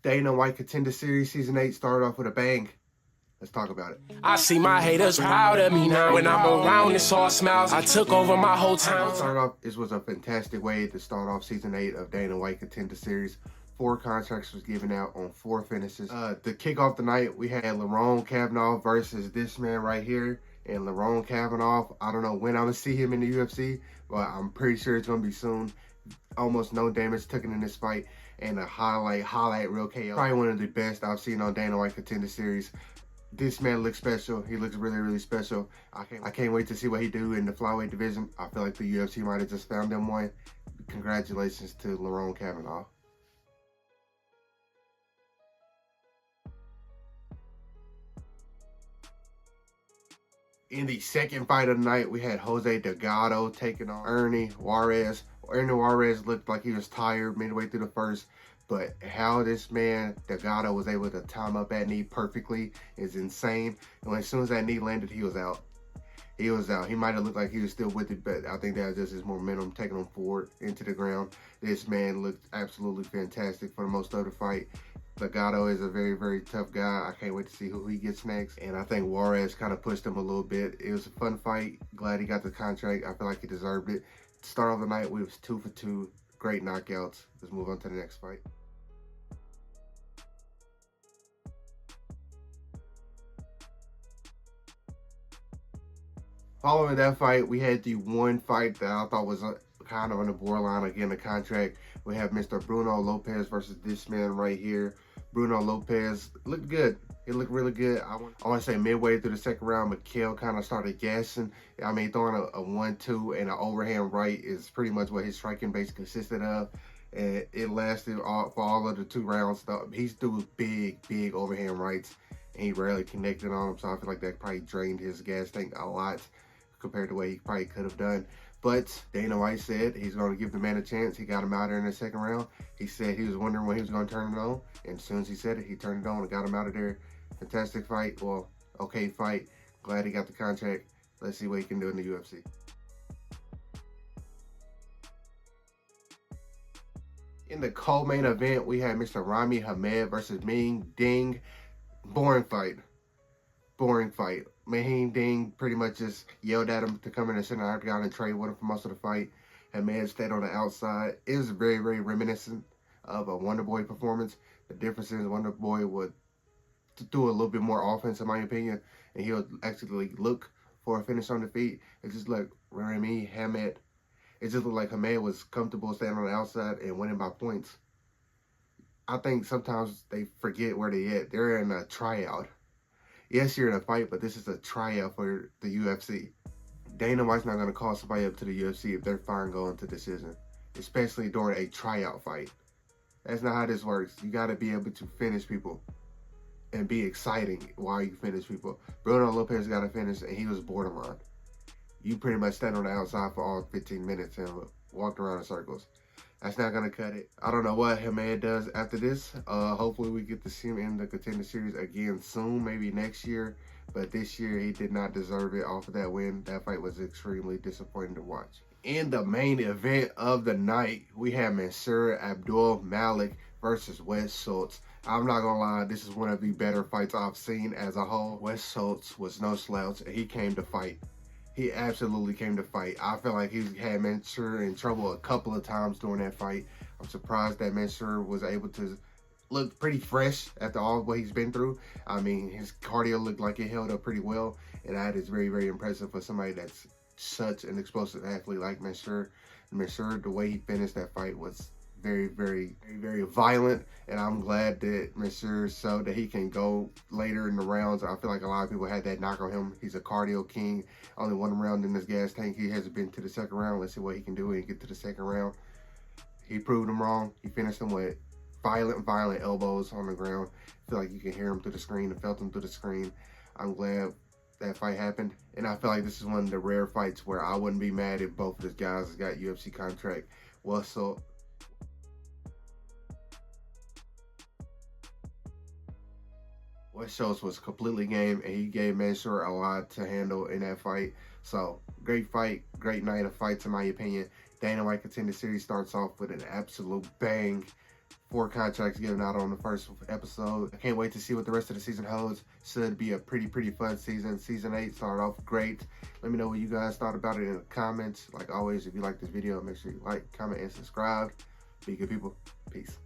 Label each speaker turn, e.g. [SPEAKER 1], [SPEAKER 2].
[SPEAKER 1] Dana White Contender Series Season 8 started off with a bang. Let's talk about it.
[SPEAKER 2] I see my haters proud of me now. When I'm around, it's all smiles. I took over my whole town.
[SPEAKER 1] This was a fantastic way to start off Season 8 of Dana White Contender Series. 4 contracts was given out on 4 finishes. To kick off the night, we had Lerone Kavanaugh versus this man right here. And Lerone Kavanaugh, I don't know when I'm going to see him in the UFC, but I'm pretty sure it's going to be soon. Almost no damage taken in this fight. And a highlight reel KO. Probably one of the best I've seen on Dana White Contender Series. This man looks special. He looks really, really special. I can't wait to see what he do in the flyweight division. I feel like the UFC might have just found him one. Congratulations to Lerone Kavanaugh. In the second fight of the night, we had Jose Delgado taking on Ernie Juarez. Ernie Juarez looked like he was tired midway through the first, but how this man, Delgado, was able to time up that knee perfectly is insane. And as soon as that knee landed, he was out. He was out. He might have looked like he was still with it, but I think that was just his momentum taking him forward into the ground. This man looked absolutely fantastic for most of the fight. Delgado is a very, very tough guy. I can't wait to see who he gets next. And I think Juarez kind of pushed him a little bit. It was a fun fight. Glad he got the contract. I feel like he deserved it. Start of the night, we was 2 for 2. Great knockouts. Let's move on to the next fight. Following that fight, we had the one fight that I thought was kind of on the borderline of getting a contract. We have Mr. Bruno Lopez versus this man right here. Bruno Lopez looked good. He looked really good. I want to say midway through the second round, Mikhail kind of started gassing. I mean, throwing a 1-2 and an overhand right is pretty much what his striking base consisted of. And it lasted for all of the 2 rounds. He's threw big overhand rights, and he rarely connected on them. So I feel like that probably drained his gas tank a lot compared to what he probably could have done. But Dana White said he's going to give the man a chance. He got him out there in the second round. He said he was wondering when he was going to turn it on. And as soon as he said it, he turned it on and got him out of there. Fantastic fight. Well, okay fight. Glad he got the contract. Let's see what he can do in the UFC. In the co-main event, we had Mr. Rami Hamed versus Ming Ding. Boring fight. Boring fight. Maheen Ding pretty much just yelled at him to come in the center octagon and trade with him for most of the fight. Hamed stayed on the outside. It was very, very reminiscent of a Wonder Boy performance. The difference is Wonder Boy would do a little bit more offense, in my opinion, and he'll actually look for a finish on the feet. It just looked Rami Hamed. It just looked like Hamed was comfortable staying on the outside and winning by points. I think sometimes they forget where they at. They're in a tryout. Yes, you're in a fight, but this is a tryout for the UFC. Dana White's not going to call somebody up to the UFC if they're fine going to decision, especially during a tryout fight. That's not how this works. You got to be able to finish people and be exciting while you finish people. Bruno Lopez got to finish, and he was borderline. You pretty much stand on the outside for all 15 minutes and walked around in circles. That's not going to cut it. I don't know what Hamed does after this. Hopefully we get to see him in the Contender Series again soon, maybe next year. But this year he did not deserve it off of that win. That fight was extremely disappointing to watch. In the main event of the night, we have Mansour Abdul-Malik versus Wes Schultz. I'm not going to lie, this is one of the better fights I've seen as a whole. Wes Schultz was no slouch, and he came to fight. He absolutely came to fight. I feel like he had Mansour in trouble a couple of times during that fight. I'm surprised that Mansour was able to look pretty fresh after all what he's been through. I mean, his cardio looked like it held up pretty well, and that is very, very impressive for somebody that's such an explosive athlete like Mansour. Mansour, the way he finished that fight was very, very, very violent, and I'm glad that Mansour showed that he can go later in the rounds. I feel like a lot of people had that knock on him. He's a cardio king. Only 1 round in this gas tank. He hasn't been to the second round. Let's see what he can do when he get to the second round. He proved him wrong. He finished him with violent elbows on the ground. I feel like you can hear him through the screen and felt him through the screen. I'm glad that fight happened, and I feel like this is one of the rare fights where I wouldn't be mad if both of these guys got UFC contract. Well, so Wes Schultz was completely game, and he gave Mansour a lot to handle in that fight. So, great fight, great night of fights in my opinion. Dana White Contender Series starts off with an absolute bang. 4 contracts given out on the first episode. I can't wait to see what the rest of the season holds. Should be a pretty fun season. Season 8 started off great. Let me know what you guys thought about it in the comments. Like always, if you like this video, make sure you like, comment, and subscribe. Be good people. Peace.